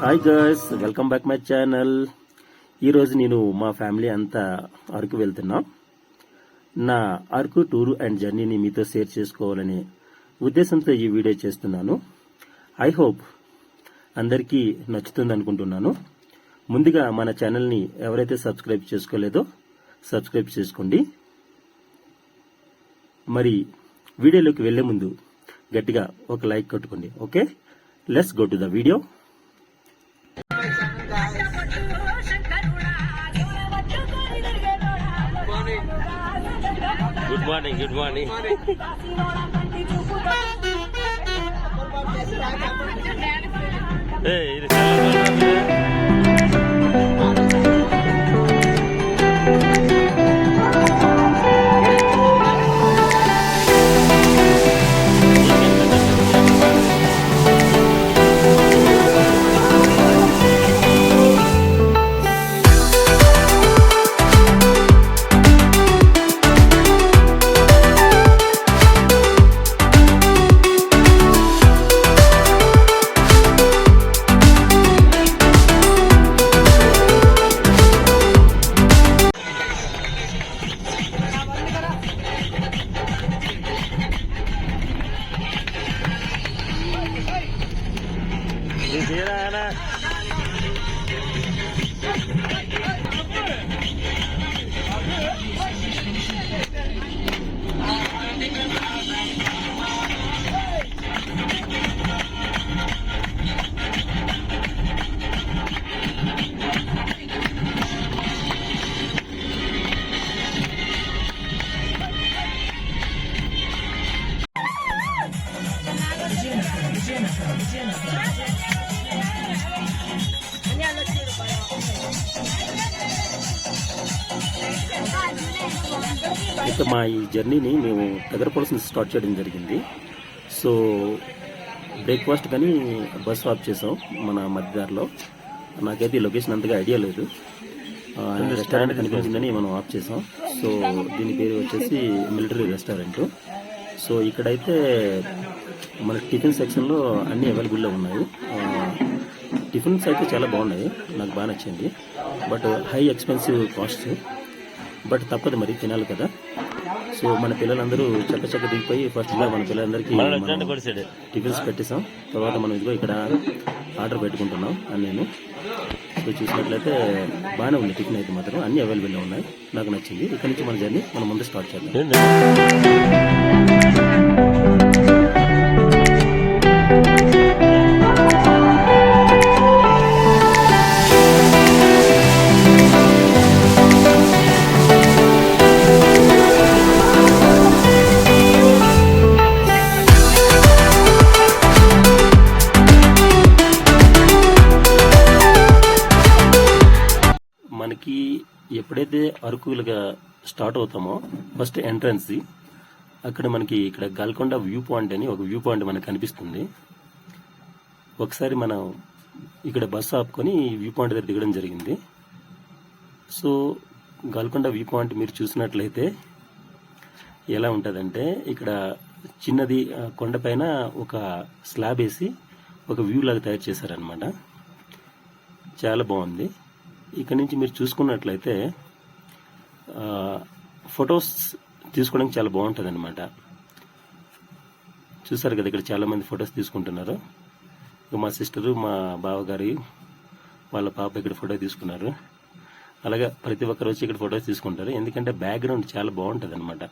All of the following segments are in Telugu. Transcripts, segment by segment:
Hi girls, welcome back my channel. ఈరోజు నేను మా ఫ్యామిలీ అంతా అరకు వెళ్తున్నాం. నా అరకు టూర్ అండ్ జర్నీని మీతో షేర్ చేసుకోవాలనే ఉద్దేశంతో ఈ వీడియో చేస్తున్నాను. ఐ హోప్ అందరికీ నచ్చుతుంది అనుకుంటున్నాను. ముందుగా మన ఛానల్ని ఎవరైతే సబ్స్క్రైబ్ చేసుకోలేదో సబ్స్క్రైబ్ చేసుకోండి. మరి వీడియోలోకి వెళ్లే ముందు గట్టిగా ఒక లైక్ కొట్టుకోండి. Okay, let's go to the video. Good morning. Good morning. ఇక మా ఈ జర్నీని మేము దగ్గరపల్స్ నుంచి స్టార్ట్ చేయడం జరిగింది. సో బ్రేక్ఫాస్ట్ కానీ బస్ ఆఫ్ చేసాం మన మధ్యదారిలో. నాకైతే ఈ లొకేషన్ అంతగా ఐడియా లేదు. రెస్టారెంట్ కనిపించిందని మనం ఆఫ్ చేసాం. సో దీని పేరు వచ్చేసి మిలిటరీ రెస్టారెంట్. సో ఇక్కడైతే మన టిఫిన్ సెక్షన్లో అన్నీ అవైలబుల్లో ఉన్నాయి. టిఫిన్స్ అయితే చాలా బాగున్నాయి, నాకు బాగా నచ్చింది. But high expensive cost, but తప్పదు, మరి తినాలి కదా. సో మన పిల్లలందరూ చక్క దిగిపోయి ఫస్ట్గా మన పిల్లలందరికీ టిఫిన్స్ పెట్టేసాం. తర్వాత మనం ఇదిగో ఇక్కడ ఆర్డర్ పెట్టుకుంటున్నాం అని నేను. సో చూసినట్లయితే బాగానే ఉంది టిఫిన్ అయితే మాత్రం అన్ని అవైలబుల్లో ఉన్నాయి, నాకు నచ్చింది. ఇక్కడ నుంచి మన జర్నీ మనం ముందు స్టార్ట్ చేద్దాం. మనకి ఎప్పుడైతే అరకులుగా స్టార్ట్ అవుతామో ఫస్ట్ ఎంట్రన్స్ అక్కడ మనకి ఇక్కడ గల్కొండ వ్యూ పాయింట్ అని ఒక వ్యూ పాయింట్ మనకు కనిపిస్తుంది. ఒకసారి మనం ఇక్కడ బస్సు ఆపుకొని వ్యూ పాయింట్ దగ్గర దిగడం జరిగింది. సో గల్కొండ వ్యూ పాయింట్ మీరు చూసినట్లయితే ఎలా ఉంటుందంటే, ఇక్కడ చిన్నది కొండపైన ఒక స్లాబ్ వేసి ఒక వ్యూ లాగా తయారు చేశారనమాట. చాలా బాగుంది. ఇక్కడ నుంచి మీరు చూసుకున్నట్లయితే ఫొటోస్ తీసుకోవడానికి చాలా బాగుంటుంది అనమాట. చూసారు కదా, ఇక్కడ చాలా మంది ఫొటోస్ తీసుకుంటున్నారు. మా సిస్టరు, మా బావగారి వాళ్ళ పాప ఇక్కడ ఫోటో తీసుకున్నారు. అలాగే ప్రతి ఒక్కరు వచ్చి ఇక్కడ ఫొటోస్ తీసుకుంటారు, ఎందుకంటే బ్యాక్గ్రౌండ్ చాలా బాగుంటుంది అనమాట.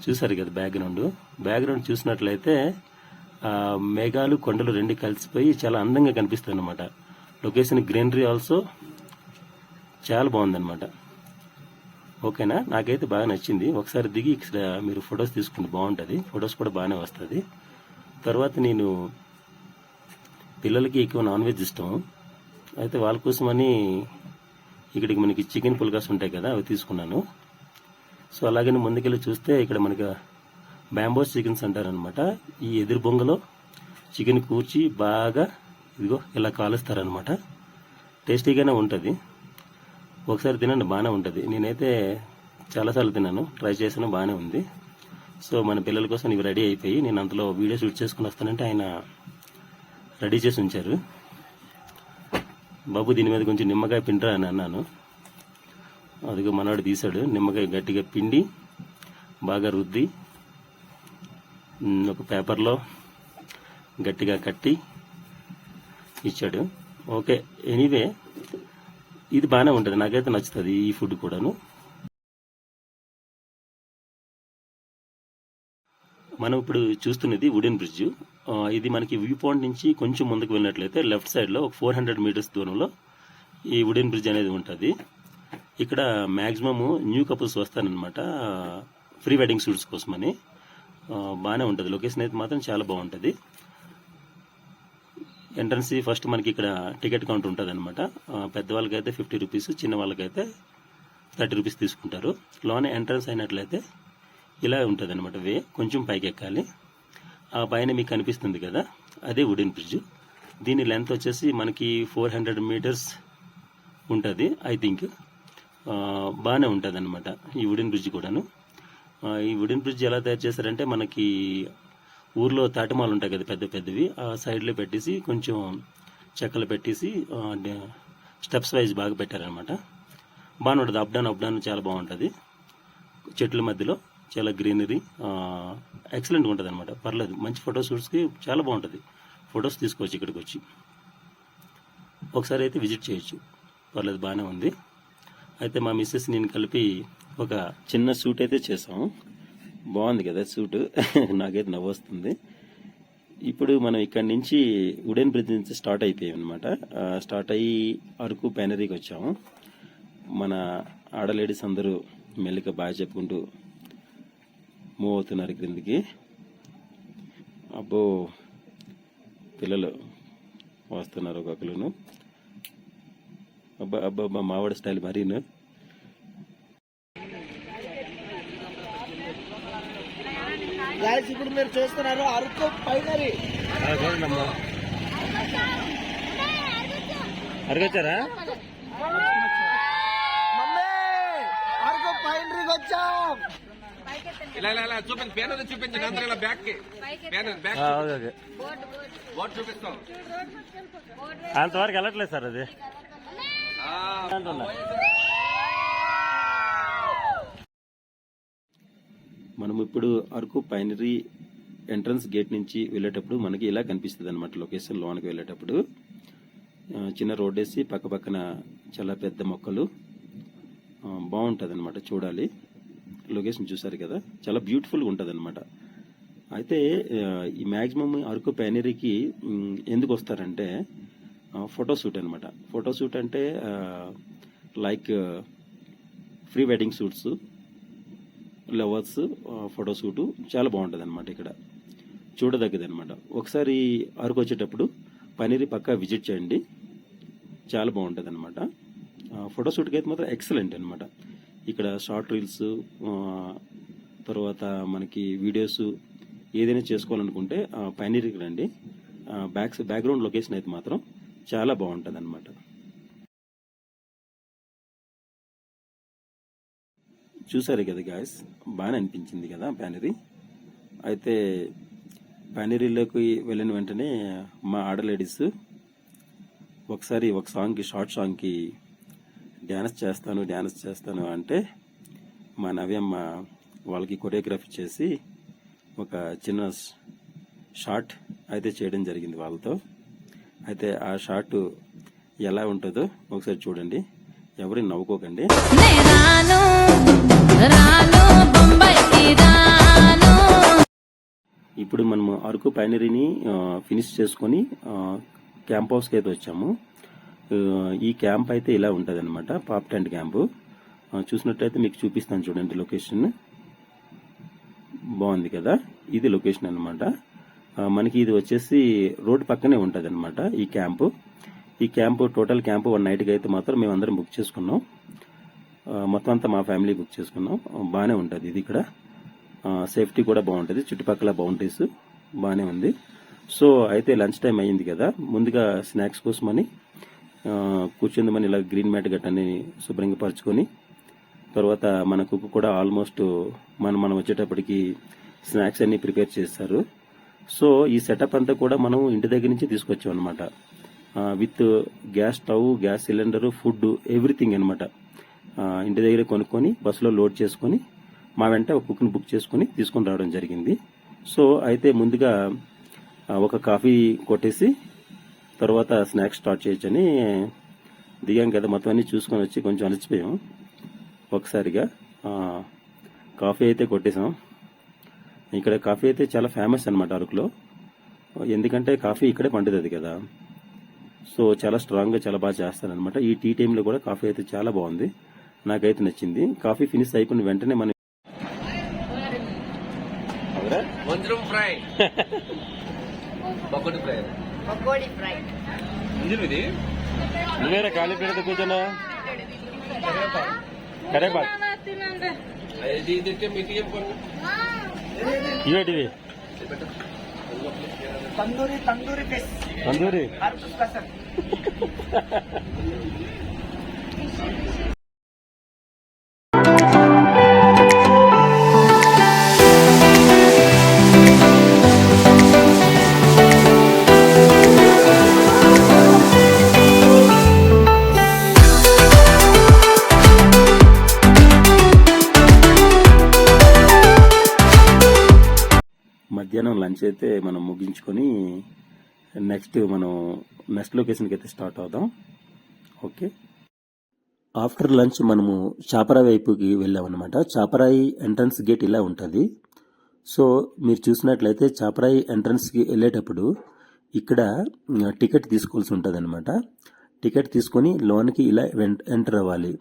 చూసారు కదా బ్యాక్గ్రౌండ్ చూసినట్లయితే మేఘాలు కొండలు రెండు కలిసిపోయి చాలా అందంగా కనిపిస్తుంది అనమాట. లొకేషన్ గ్రీనరీ ఆల్సో చాలా బాగుందన్నమాట. ఓకేనా, నాకైతే బాగా నచ్చింది. ఒకసారి దిగి ఇక్కడ మీరు ఫొటోస్ తీసుకుంటే బాగుంటుంది, ఫొటోస్ కూడా బాగానే వస్తుంది. తర్వాత నేను పిల్లలకి ఎక్కువ నాన్ వెజ్ ఇష్టం, అయితే వాళ్ళ కోసమని ఇక్కడికి మనకి చికెన్ పుల్కాస్ ఉంటాయి కదా, అవి తీసుకున్నాను. సో అలాగని ముందుకెళ్ళి చూస్తే ఇక్కడ మనకి బ్యాంబోస్ చికెన్స్ అంటారనమాట. ఈ ఎదురు బొంగలో చికెన్ కూర్చి బాగా ఇదిగో ఇలా కాలుస్తారనమాట. టేస్టీగానే ఉంటుంది, ఒకసారి తినండి, బాగానే ఉంటుంది. నేనైతే చాలాసార్లు తిన్నాను, ట్రై చేసాను, బాగానే ఉంది. సో మన పిల్లల కోసం ఇవి రెడీ అయిపోయి నేను అంతలో వీడియో షూట్ చేసుకుని వస్తానంటే ఆయన రెడీ చేసి ఉంచారు. బాబు దీని మీద కొంచెం నిమ్మకాయ పిండిరా అని అన్నాను. అదిగో మనవాడు తీశాడు. నిమ్మకాయ గట్టిగా పిండి బాగా రుద్ది ఒక పేపర్లో గట్టిగా కట్టి ఇచ్చాడు. ఓకే, ఎనీవే ఇది బాగానే ఉంటుంది, నాకైతే నచ్చుతుంది ఈ ఫుడ్ కూడాను. మనం ఇప్పుడు చూస్తున్నది వుడెన్ బ్రిడ్జ్. ఇది మనకి వ్యూ పాయింట్ నుంచి కొంచెం ముందుకు వెళ్ళినట్లయితే లెఫ్ట్ సైడ్లో ఒక 400 మీటర్స్ దూరంలో ఈ వుడెన్ బ్రిడ్జ్ అనేది ఉంటుంది. ఇక్కడ మ్యాక్సిమమ్ న్యూ కపుల్స్ వస్తారనమాట ప్రీ వెడ్డింగ్ షూట్స్ కోసమని. బాగానే ఉంటుంది, లొకేషన్ అయితే మాత్రం చాలా బాగుంటుంది. ఎంట్రన్స్ ఫస్ట్ మనకి ఇక్కడ టికెట్ కౌంటర్ ఉంటుంది అనమాట. పెద్దవాళ్ళకైతే 50 రూపీస్, చిన్న వాళ్ళకైతే 30 రూపీస్ తీసుకుంటారు. లోనే ఎంట్రన్స్ అయినట్లయితే ఇలా ఉంటుంది అనమాట. వే కొంచెం పైకి ఎక్కాలి. ఆ పైన మీకు కనిపిస్తుంది కదా, అదే వుడెన్ బ్రిడ్జ్. దీని లెంత్ వచ్చేసి మనకి 400 మీటర్స్ ఉంటుంది ఐ థింక్. బాగానే ఉంటుంది అనమాట ఈ వుడెన్ బ్రిడ్జ్ కూడాను. ఈ వుడెన్ బ్రిడ్జ్ ఎలా తయారు చేశారంటే, మనకి ఊర్లో తాటిమాలు ఉంటాయి కదా పెద్ద పెద్దవి, ఆ సైడ్లో పెట్టేసి కొంచెం చెక్కలు పెట్టేసి స్టెప్స్ వైజ్ బాగా పెట్టారనమాట. బాగానే ఉంటుంది. అప్ డౌన్ చాలా బాగుంటుంది. చెట్ల మధ్యలో చాలా గ్రీనరీ, ఎక్సలెంట్గా ఉంటుంది అనమాట. పర్లేదు, మంచి ఫోటో షూట్స్కి చాలా బాగుంటుంది. ఫొటోస్ తీసుకోవచ్చు ఇక్కడికి వచ్చి. ఒకసారి అయితే విజిట్ చేయొచ్చు, పర్లేదు, బాగానే ఉంది. అయితే మా మిస్సెస్ నేను కలిపి ఒక చిన్న షూట్ అయితే చేసాము. బాగుంది కదా షూట్. నాకైతే నవ్వు వస్తుంది. ఇప్పుడు మనం ఇక్కడ నుంచి వుడెన్ బ్రిడ్జ్ నుంచి స్టార్ట్ అయిపోయాం అనమాట. స్టార్ట్ అయ్యి అరకు ప్యానరీకి వచ్చాము. మన ఆడలేడీస్ అందరూ మెల్లిగా బాగా చెప్పుకుంటూ మూవ్ అవుతున్నారు క్రిందికి. అబ్బో, పిల్లలు వస్తున్నారు ఒక్కొక్కరును. అబ్బా అబ్బా అబ్బా, మావాడి స్టైల్ మరీను. ఇప్పుడు మీరు చూస్తున్నారు అరకు పైనరీ. అరగొచ్చారా? అరకు పైనరీకి వచ్చాం. చూపించి చూపించండి అందరూ ఇలా బ్యాక్ కి బోర్డు చూపిస్తాం. అంతవరకు వెళ్ళట్లేదు సార్ అది. మనం ఇప్పుడు అరకు పైనరీ ఎంట్రన్స్ గేట్ నుంచి వెళ్ళేటప్పుడు మనకి ఇలా కనిపిస్తుంది అనమాట. లొకేషన్ లోనికి వెళ్ళేటప్పుడు చిన్న రోడ్ వేసి పక్క పక్కన చాలా పెద్ద మొక్కలు, బాగుంటుంది అనమాట. చూడాలి, లొకేషన్ చూసారు కదా, చాలా బ్యూటిఫుల్గా ఉంటుంది అనమాట. అయితే ఈ మ్యాక్సిమం అరకు పైనరీకి ఎందుకు వస్తారంటే ఫోటోషూట్ అనమాట. ఫోటోషూట్ అంటే like pre wedding shoots, lovers photoshoot చాలా బాగుంటుంది అనమాట. ఇక్కడ చూడదగ్గది అనమాట. ఒకసారి అరకు వచ్చేటప్పుడు పైనరీ పక్కా విజిట్ చేయండి, చాలా బాగుంటుంది అనమాట. ఫోటోషూట్కి అయితే మాత్రం ఎక్సలెంట్ అనమాట. ఇక్కడ షార్ట్ రీల్స్, తర్వాత మనకి వీడియోస్ ఏదైనా చేసుకోవాలనుకుంటే పైనరీకి రండి. బ్యాక్గ్రౌండ్ లొకేషన్ అయితే మాత్రం చాలా బాగుంటుంది అనమాట. చూసారు కదా గాయస్, బాగానే అనిపించింది కదా పైనరీ. అయితే పైనరీలోకి వెళ్ళిన వెంటనే మా ఆడలేడీస్ ఒకసారి ఒక సాంగ్కి, షార్ట్ సాంగ్కి డ్యాన్స్ చేస్తాను అంటే మా నవ్యమ్మ వాళ్ళకి కొరియోగ్రఫీ చేసి ఒక చిన్న షార్ట్ అయితే చేయడం జరిగింది వాళ్ళతో. అయితే ఆ షార్ట్ ఎలా ఉంటుందో ఒకసారి చూడండి, ఎవరి నవ్వుకోకండి. ఇప్పుడు మనము అరకు పైనరీని ఫినిష్ చేసుకొని క్యాంప్ హౌస్కి అయితే వచ్చాము. ఈ క్యాంప్ అయితే ఇలా ఉంటుంది అనమాట, పాప్ టెంట్ క్యాంపు. చూసినట్టయితే మీకు చూపిస్తాను చూడండి లొకేషన్. బాగుంది కదా, ఇది లొకేషన్ అనమాట. మనకి ఇది వచ్చేసి రోడ్ పక్కనే ఉంటుంది అనమాట ఈ క్యాంపు. ఈ క్యాంపు టోటల్ క్యాంపు 1 నైట్కి అయితే మాత్రం మేమందరం బుక్ చేసుకున్నాం. మొత్తం అంతా మా ఫ్యామిలీ బుక్ చేసుకున్నాం. బాగానే ఉంటుంది ఇది. ఇక్కడ సేఫ్టీ కూడా బాగుంటుంది, చుట్టుపక్కల బౌండరీస్ బాగానే ఉంది. సో అయితే లంచ్ టైం అయ్యింది కదా, ముందుగా స్నాక్స్ కోసమని కూర్చుందామని ఇలా గ్రీన్ మ్యాట్ గట్టని శుభ్రంగా పరుచుకొని, తర్వాత మన కుక్ కూడా ఆల్మోస్ట్ మనం వచ్చేటప్పటికి స్నాక్స్ అన్ని ప్రిపేర్ చేస్తారు. సో ఈ సెటప్ అంతా కూడా మనం ఇంటి దగ్గర నుంచి తీసుకొచ్చాం అనమాట. With gas stove, gas cylinder, food, everything అనమాట. ఇంటి దగ్గర కొనుక్కొని బస్సులో లోడ్ చేసుకొని మా వెంట ఒక కుక్ని బుక్ చేసుకొని తీసుకొని రావడం జరిగింది. సో అయితే ముందుగా ఒక కాఫీ కొట్టేసి తర్వాత స్నాక్స్ స్టార్ట్ చేయొచ్చని దిగాం కదా. మొత్తం అన్ని చూసుకొని వచ్చి కొంచెం అలసిపోయాం ఒకసారిగా. కాఫీ అయితే కొట్టేసాం. ఇక్కడ కాఫీ అయితే చాలా ఫేమస్ అనమాట అరకులో, ఎందుకంటే కాఫీ ఇక్కడే పండుతుంది కదా. సో చాలా స్ట్రాంగ్గా చాలా బాగా చేస్తారనమాట. ఈ టీ టైంలో కూడా కాఫీ అయితే చాలా బాగుంది, నాకైతే నచ్చింది. కాఫీ ఫినిష్ అయిపోయిన వెంటనే మనం వంజరం fry pakodi fry pakodi fry ఇది నువ్వేరా ఖాళీ పెడితే కూర్చోనా? కరేపాకు ఇది మీకు చెప్పండి. ఇవేటివి? తందూరి ఫిష్, తందూరి. మధ్యాహ్నం లంచ్ అయితే మనం ముగించుకొని నెక్స్ట్ లొకేషన్కి అయితే స్టార్ట్ అవుదాం. ఓకే. ఆఫ్టర్ లంచ్ మనము చాపరాయి వైపుకి వెళ్ళామన్నమాట. చాపరాయి ఎంట్రన్స్ గేట్ ఇలా ఉంటుంది. సో మీరు చూసినట్లయితే చాపరాయి ఎంట్రన్స్కి వెళ్ళేటప్పుడు ఇక్కడ టికెట్ తీసుకోవాల్సి ఉంటుంది అనమాట. టికెట్ తీసుకొని లోనికి ఇలా ఎంటర్ అవ్వాలి.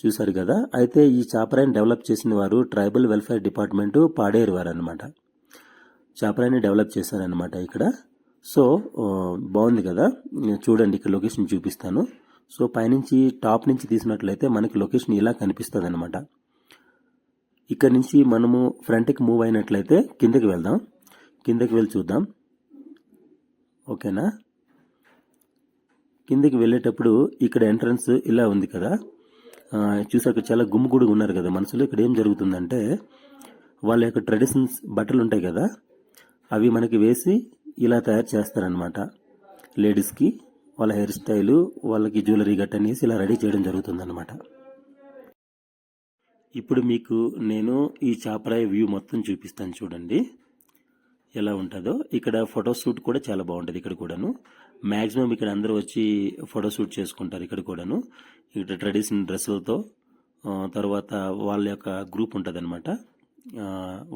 చూసారు కదా. అయితే ఈ చాపరాయిని డెవలప్ చేసిన వారు ట్రైబల్ వెల్ఫేర్ డిపార్ట్మెంట్ పాడేరు వారు అనమాట. చాపరాయిని డెవలప్ చేశారనమాట ఇక్కడ. సో బాగుంది కదా. చూడండి, ఇక్కడ లొకేషన్ చూపిస్తాను. సో పైనుంచి టాప్ నుంచి తీసినట్లయితే మనకి లొకేషన్ ఇలా కనిపిస్తుంది అనమాట. ఇక్కడ నుంచి మనము ఫ్రంట్కి మూవ్ అయినట్లయితే కిందకి వెళ్దాం. కిందకి వెళ్ళి చూద్దాం. ఓకేనా. కిందకి వెళ్ళేటప్పుడు ఇక్కడ ఎంట్రన్స్ ఇలా ఉంది కదా. చూసాక చాలా గుమ్ముగుడుగా ఉన్నారు కదా మనుషులు. ఇక్కడ ఏం జరుగుతుందంటే వాళ్ళ యొక్క ట్రెడిషన్స్ బట్టలు ఉంటాయి కదా, అవి మనకి వేసి ఇలా తయారు చేస్తారనమాట. లేడీస్కి వాళ్ళ హెయిర్ స్టైలు, వాళ్ళకి జ్యువెలరీ గట్ట అనేసి ఇలా రెడీ చేయడం జరుగుతుందన్నమాట. ఇప్పుడు మీకు నేను ఈ చాపరాయి వ్యూ మొత్తం చూపిస్తాను. చూడండి ఎలా ఉంటుందో. ఇక్కడ ఫోటోషూట్ కూడా చాలా బాగుంటుంది. ఇక్కడ కూడాను మ్యాక్సిమం ఇక్కడ అందరూ వచ్చి ఫోటోషూట్ చేసుకుంటారు. ఇక్కడ కూడాను ఇక్కడ ట్రెడిషనల్ డ్రెస్సులతో, తర్వాత వాళ్ళ యొక్క గ్రూప్ ఉంటుంది అనమాట,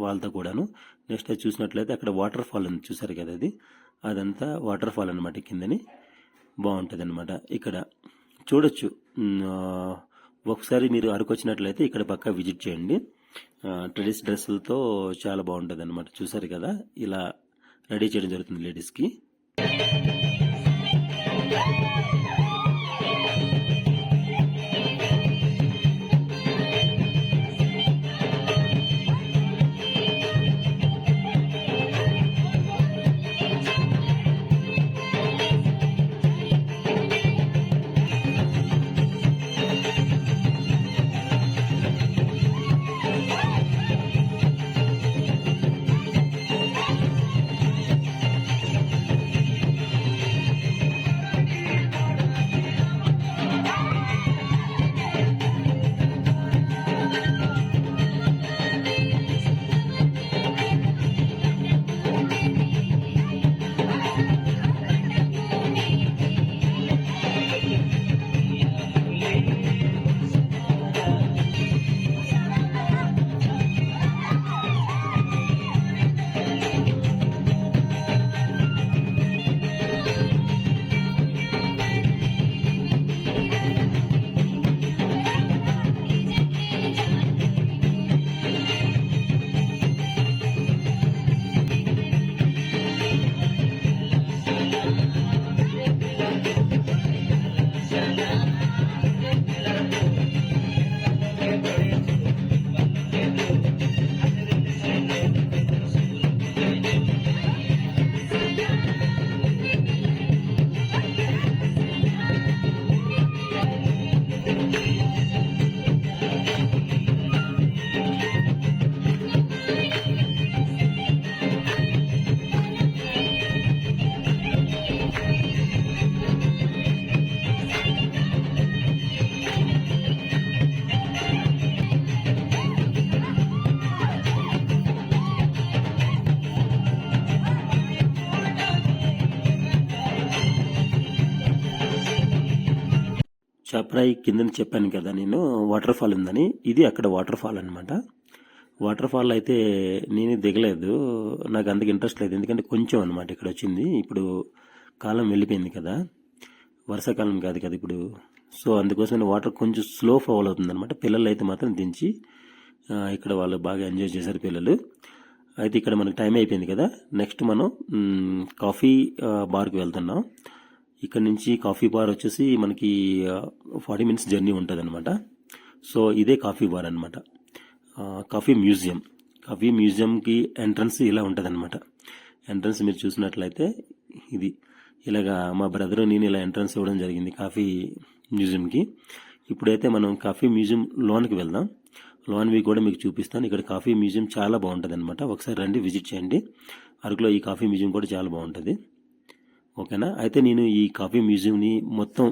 వాళ్ళతో కూడాను. నెక్స్ట్ అది చూసినట్లయితే అక్కడ వాటర్ ఫాల్ ఉంది, చూసారు కదా. అదంతా వాటర్ ఫాల్ అనమాట. కిందని బాగుంటుంది అనమాట. ఇక్కడ చూడొచ్చు. ఒకసారి మీరు అరకు వచ్చినట్లయితే ఇక్కడ పక్కా విజిట్ చేయండి. ట్రెడిషనల్ డ్రెస్సులతో చాలా బాగుంటుంది అనమాట. చూసారు కదా, ఇలా రెడీ చేయడం జరుగుతుంది లేడీస్కి. హాయ్, కింద చెప్పాను కదా నేను వాటర్ ఫాల్ ఉందని. ఇది అక్కడ వాటర్ ఫాల్ అనమాట. వాటర్ ఫాల్ అయితే నేను దిగలేదు, నాకు అంతకు ఇంట్రెస్ట్ లేదు. ఎందుకంటే కొంచెం అనమాట ఇక్కడ వచ్చింది. ఇప్పుడు కాలం వెళ్ళిపోయింది కదా, వర్షాకాలం కాదు కదా ఇప్పుడు. సో అందుకోసం వాటర్ కొంచెం స్లో ఫాల్ అవుతుంది అనమాట. పిల్లలు అయితే మాత్రం దించి ఇక్కడ వాళ్ళు బాగా ఎంజాయ్ చేశారు పిల్లలు. అయితే ఇక్కడ మనకి టైం అయిపోయింది కదా, నెక్స్ట్ మనం కాఫీ బార్కి వెళ్తున్నాం. ఇక్కడ నుంచి కాఫీ బార్ వచ్చేసి మనకి 40 minutes జర్నీ ఉంటుంది అనమాట. సో ఇదే కాఫీ బార్ అనమాట. కాఫీ మ్యూజియంకి ఎంట్రన్స్ ఇలా ఉంటుంది అనమాట. ఎంట్రన్స్ మీరు చూసినట్లయితే ఇది ఇలాగా మా బ్రదర్ నేను ఇలా ఎంట్రన్స్ ఇవ్వడం జరిగింది కాఫీ మ్యూజియంకి. ఇప్పుడైతే మనం కాఫీ మ్యూజియం లోన్కి వెళ్దాం. లోన్వి కూడా మీకు చూపిస్తాను. ఇక్కడ కాఫీ మ్యూజియం చాలా బాగుంటుంది అనమాట. ఒకసారి రండి, విజిట్ చేయండి. అరకులో ఈ కాఫీ మ్యూజియం కూడా చాలా బాగుంటుంది. ఓకేనా? అయితే నేను ఈ కాఫీ మ్యూజియంని మొత్తం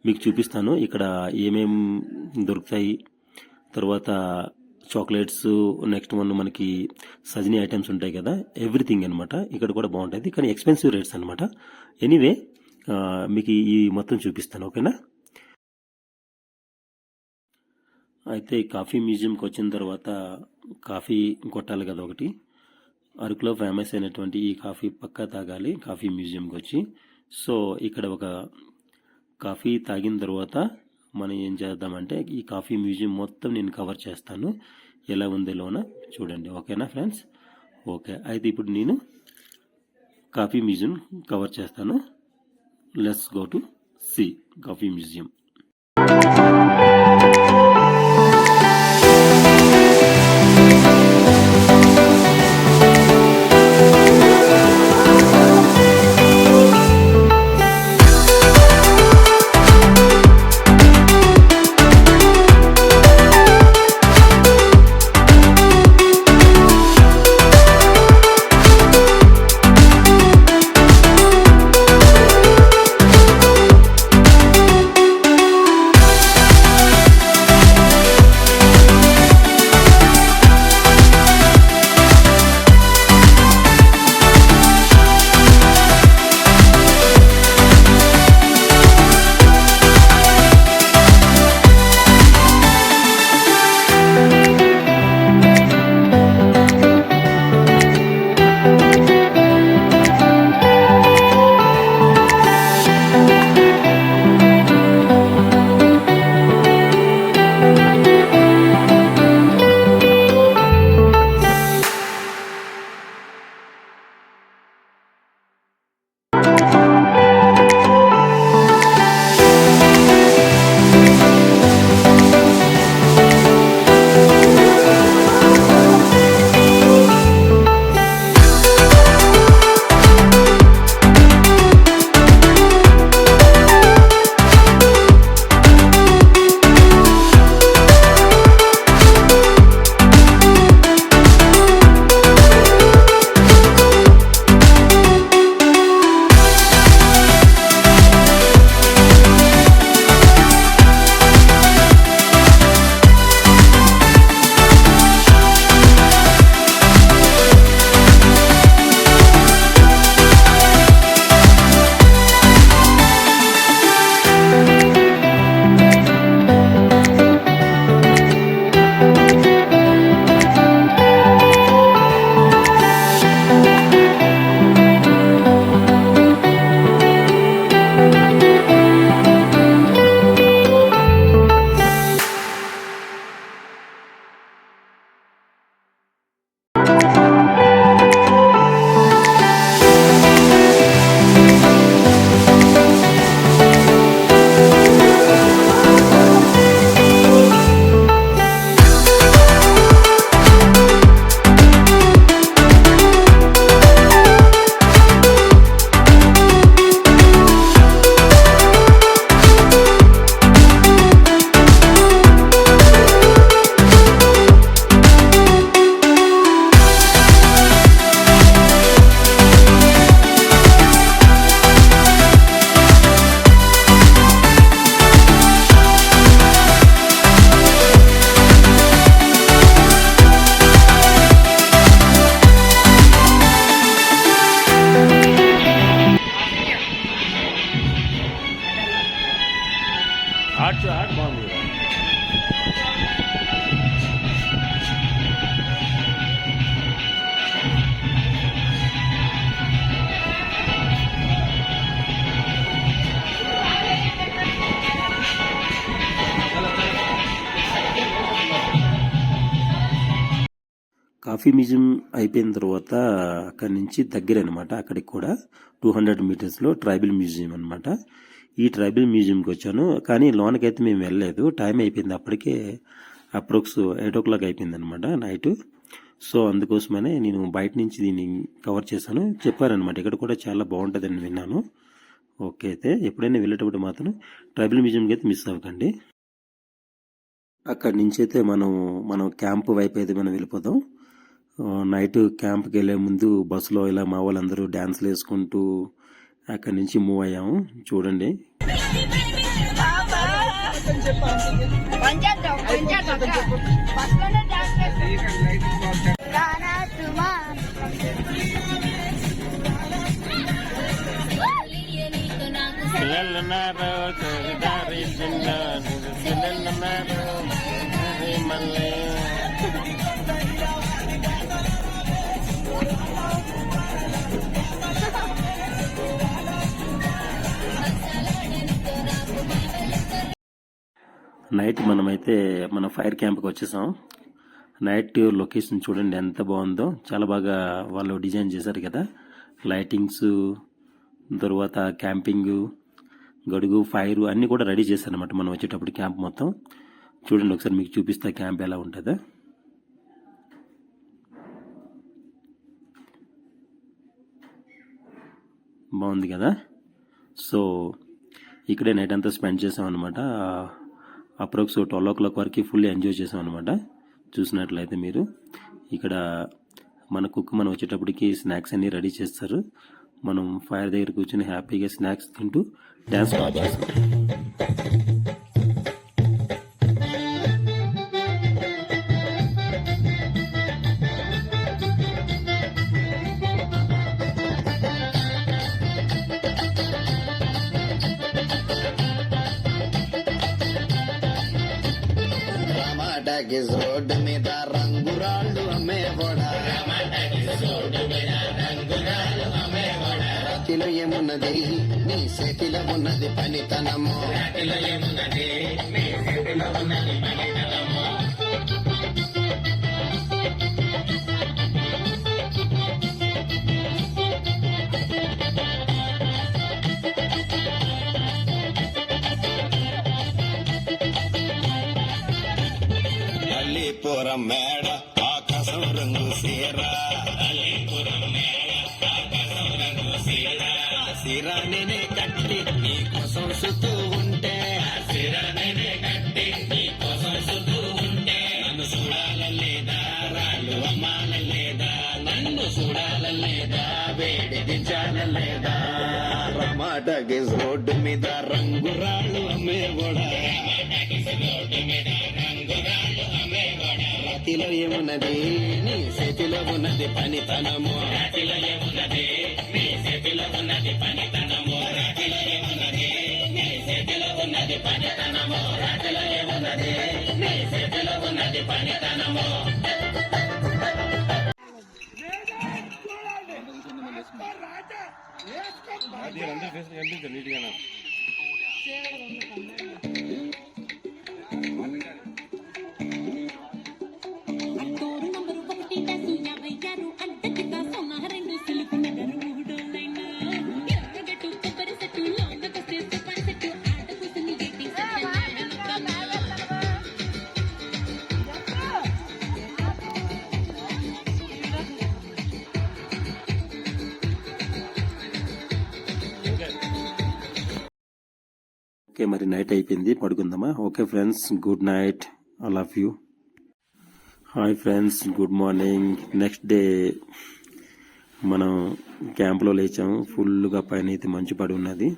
మీకు చూపిస్తాను. ఇక్కడ ఏమేం దొరుకుతాయి, తర్వాత చాక్లెట్స్, నెక్స్ట్ మనకి సజనీ ఐటమ్స్ ఉంటాయి కదా, ఎవ్రీథింగ్ అనమాట. ఇక్కడ కూడా బాగుంటుంది, కానీ ఎక్స్పెన్సివ్ రేట్స్ అనమాట. ఎనీవే మీకు ఈ మొత్తం చూపిస్తాను. ఓకేనా? అయితే ఈ కాఫీ మ్యూజియంకి వచ్చిన తర్వాత కాఫీ కొట్టాలి కదా ఒకటి. అరకులో ఫేమస్ అయినటువంటి ఈ కాఫీ పక్కా తాగాలి కాఫీ మ్యూజియంకి వచ్చి. సో ఇక్కడ ఒక కాఫీ తాగిన తర్వాత మనం ఏం చేద్దామంటే ఈ కాఫీ మ్యూజియం మొత్తం నేను కవర్ చేస్తాను. ఎలా ఉంది లోన చూడండి. ఓకేనా ఫ్రెండ్స్? ఓకే, అయితే ఇప్పుడు నేను కాఫీ మ్యూజియం కవర్ చేస్తాను. Let's go to see coffee museum. Coffee museum అయిపోయిన తర్వాత అక్కడి నుంచి దగ్గర అనమాట, అక్కడికి కూడా 200 మీటర్స్లో ట్రైబల్ మ్యూజియం అనమాట. ఈ ట్రైబల్ మ్యూజియంకి వచ్చాను, కానీ లోనకైతే మేము వెళ్ళలేదు, టైం అయిపోయింది అప్పటికే. అప్రోక్స్ 8 o'clock అయిపోయింది అనమాట నైట్. సో అందుకోసమనే నేను బయట నుంచి దీన్ని కవర్ చేశాను. చెప్పారనమాట ఇక్కడ కూడా చాలా బాగుంటుందని విన్నాను. ఓకే, అయితే ఎప్పుడైనా వెళ్ళేటప్పుడు మాత్రం ట్రైబల్ మ్యూజియంకి అయితే మిస్ అవ్వకండి. అక్కడి నుంచి అయితే మనం క్యాంప్ వైపు అయితే మనం వెళ్ళిపోదాం. నైట్ క్యాంప్కి వెళ్ళే ముందు బస్సులో ఇలా మా వాళ్ళందరూ డ్యాన్స్లు వేసుకుంటూ అక్కడి నుంచి మూవ్ అయ్యాము. చూడండి, నైట్ మనమైతే మన ఫైర్ క్యాంప్కి వచ్చేసాం. నైట్ లొకేషన్ చూడండి ఎంత బాగుందో, చాలా బాగా వాళ్ళు డిజైన్ చేశారు కదా. లైటింగ్స్, తర్వాత క్యాంపింగ్, గడుగు, ఫైర్ అన్నీ కూడా రెడీ చేశారనమాట మనం వచ్చేటప్పుడు. క్యాంప్ మొత్తం చూడండి, ఒకసారి మీకు చూపిస్తా క్యాంప్ ఎలా ఉంటుందో. బాగుంది కదా. సో ఇక్కడే నైట్ అంతా స్పెండ్ చేసాం అనమాట. అప్రోక్స్ 12 o'clock వరకు ఫుల్ ఎంజాయ్ చేసాం అనమాట. చూసినట్లయితే మీరు ఇక్కడ మన కుక్ మనం వచ్చేటప్పటికి స్నాక్స్ అన్ని రెడీ చేస్తారు. మనం ఫైర్ దగ్గర కూర్చొని హ్యాపీగా స్నాక్స్ తింటూ డ్యాన్స్ స్టార్ట్ చేస్తాం. రోడ్డు మీద రంగురాళ్ళు అమ్మేవాడా, రాతిలో ఏమున్నది నీ చేతిలో ఉన్నది పనితనము, అల్లిపురం మేడ ఆకాశం రంగు సీరా, సీరా నేనే కట్టి నీ కోసం సుతూ ఉంటే, నన్ను చూడాలలేదా, రాళ్ళు అమ్మాలలేదా, నన్ను చూడాలలేదా, వేడి దించాలలేదా. రమాటకి రోడ్డు మీద రంగురాళ్ళు అమ్మేవాడా, రాతిలో ఏమున్నది నీ చేతిలో ఉన్నది పనితనము, రాతిలో ఏమున్నది నీ చేతిలో ఉన్నది పనితనము, రాతిలో ఏమున్నది నీ చేతిలో ఉన్నది పనితనము, రాతిలో ఏమున్నది నీ చేతిలో ఉన్నది పనితనము. ఓకే, మరి నైట్ అయిపోయింది, పడుకుందామా. Okay friends, good night, I love you. Hi friends, good morning. Next day మనం క్యాంప్లో లేచాము. ఫుల్గా పైన అయితే మంచు పడి ఉన్నది.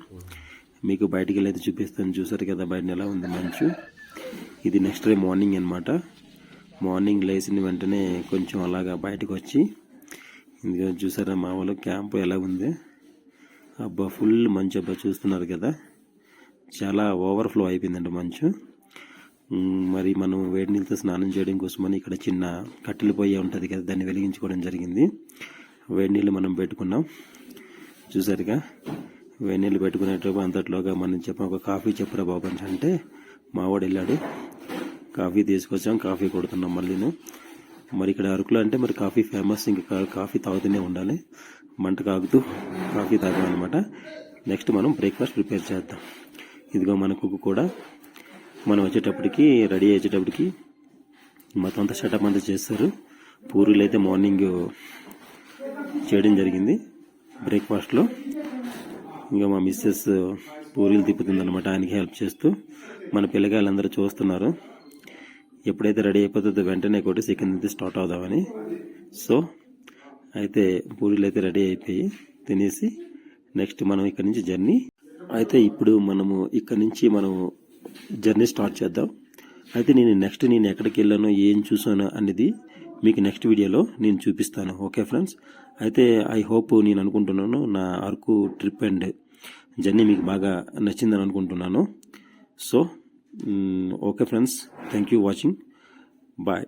మీకు బయటికి వెళ్ళి చూపిస్తాను. చూసారు కదా బయట ఎలా ఉంది మంచు. ఇది నెక్స్ట్ డే మార్నింగ్ అనమాట. మార్నింగ్ లేచిన వెంటనే కొంచెం అలాగా బయటకు వచ్చి, ఇందులో చూసారా మా వాళ్ళు క్యాంప్ ఎలా ఉంది. అబ్బా ఫుల్ మంచు, అబ్బా చూస్తున్నారు కదా, చాలా ఓవర్ఫ్లో అయిపోయిందండి మంచు. మరి మనం వేడి నీళ్ళతో స్నానం చేయడం కోసమని ఇక్కడ చిన్న కట్టెల పొయ్యి ఉంటుంది కదా, దాన్ని వెలిగించుకోవడం జరిగింది. వేడి నీళ్ళు మనం పెట్టుకున్నాం. చూసారుగా, వేడి నీళ్ళు పెట్టుకునేటప్పుడు అంతట్లోగా మనం ఒక కాఫీ చెప్పురా బాబు అంటే మావాడు వెళ్ళాడు. కాఫీ తీసుకొచ్చాం, కాఫీ కొడుతున్నాం. మళ్ళీను మరి ఇక్కడ అరకులో అంటే మరి కాఫీ ఫేమస్, ఇంకా కాఫీ తాగుతూనే ఉండాలి, మంట కాగుతూ కాఫీ తాగాలన్నమాట. నెక్స్ట్ మనం బ్రేక్ఫాస్ట్ ప్రిపేర్ చేద్దాం. ఇదిగో మన కుక్ కూడా మనం వచ్చేటప్పటికి రెడీ అయ్యేటప్పటికి మొత్తం అంతా సెటప్ అంతా చేస్తారు. పూరీలు అయితే మార్నింగ్ చేయడం జరిగింది బ్రేక్ఫాస్ట్లో. ఇంకా మా మిస్సెస్ పూరీలు తిప్పుతుందన్నమాట, ఆయనకి హెల్ప్ చేస్తూ. మన పిల్లగాళ్ళందరూ చూస్తున్నారు. ఎప్పుడైతే రెడీ అయిపోతుందో వెంటనే కొట్టి సెకండ్ నుంచి స్టార్ట్ అవుదామని. సో అయితే పూరీలు అయితే రెడీ అయిపోయి తినేసి నెక్స్ట్ మనం ఇక్కడ నుంచి జర్నీ అయితే ఇప్పుడు మనము ఇక్కడ నుంచి మనం జర్నీ స్టార్ట్ చేద్దాం. అయితే నేను ఎక్కడికి వెళ్ళానో ఏం చూసానో అనేది మీకు నెక్స్ట్ వీడియోలో నేను చూపిస్తాను. ఓకే ఫ్రెండ్స్, అయితే ఐ హోప్ నేను అనుకుంటున్నాను నా అరకు ట్రిప్ అండ్ జర్నీ మీకు బాగా నచ్చిందని అనుకుంటున్నాను. So okay friends, thank you watching, bye.